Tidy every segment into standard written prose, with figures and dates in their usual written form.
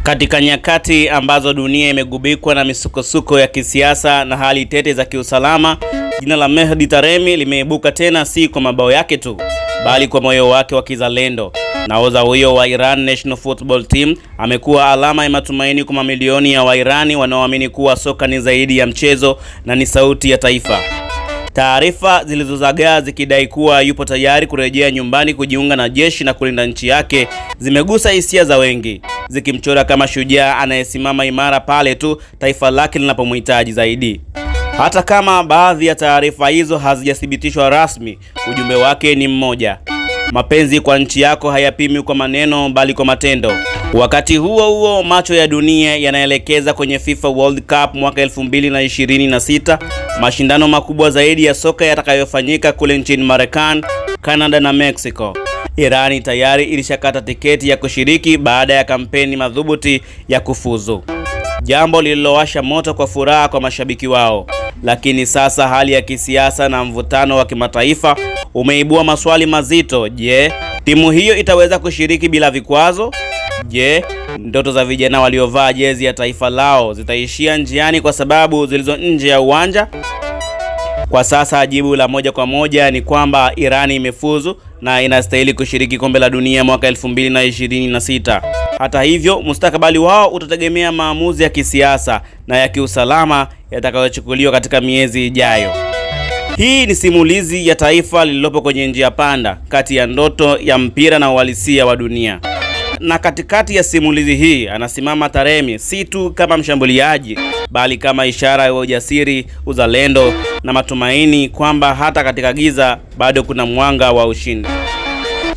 Katika nyakati ambazo dunia imegubikwa na misukosuko ya kisiasa na hali tete za kiusalama, jina la Mehdi Taremi limeibuka tena, si kwa mabao yake tu, bali kwa moyo wake wa kizalendo. Nahodha huyo wa Iran National Football Team amekuwa alama ya matumaini kwa mamilioni ya Wairani wanaoamini kuwa soka ni zaidi ya mchezo na ni sauti ya taifa. Taarifa zilizozagaa zikidai kuwa yupo tayari kurejea nyumbani kujiunga na jeshi na kulinda nchi yake zimegusa hisia za wengi, zikimchora kama shujaa anayesimama imara pale tu taifa lake linapomhitaji zaidi. Hata kama baadhi ya taarifa hizo hazijathibitishwa rasmi, ujumbe wake ni mmoja: mapenzi kwa nchi yako hayapimi kwa maneno bali kwa matendo. Wakati huo huo, macho ya dunia yanaelekeza kwenye FIFA World Cup mwaka 2026, mashindano makubwa zaidi ya soka yatakayofanyika kule nchini Marekani, Canada na Mexico. Irani tayari ilishakata tiketi ya kushiriki baada ya kampeni madhubuti ya kufuzu, jambo lililowasha moto kwa furaha kwa mashabiki wao. Lakini sasa hali ya kisiasa na mvutano wa kimataifa umeibua maswali mazito. Je, timu hiyo itaweza kushiriki bila vikwazo? Je, ndoto za vijana waliovaa jezi ya taifa lao zitaishia njiani kwa sababu zilizo nje ya uwanja? Kwa sasa jibu la moja kwa moja ni kwamba Irani imefuzu na inastahili kushiriki kombe la dunia mwaka 2026. Hata hivyo, mustakabali wao utategemea maamuzi ya kisiasa na ya kiusalama yatakayochukuliwa katika miezi ijayo. Hii ni simulizi ya taifa lililopo kwenye njia panda kati ya ndoto ya mpira na uhalisia wa dunia. Na katikati ya simulizi hii anasimama Taremi, si tu kama mshambuliaji, bali kama ishara ya ujasiri, uzalendo na matumaini kwamba hata katika giza bado kuna mwanga wa ushindi.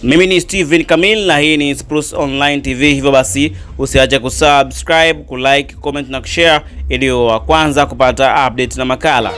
Mimi ni Steven Kamil na hii ni Spruce Online TV. Hivyo basi usiache kusubscribe, kulike, comment na kushare ili wa kwanza kupata update na makala.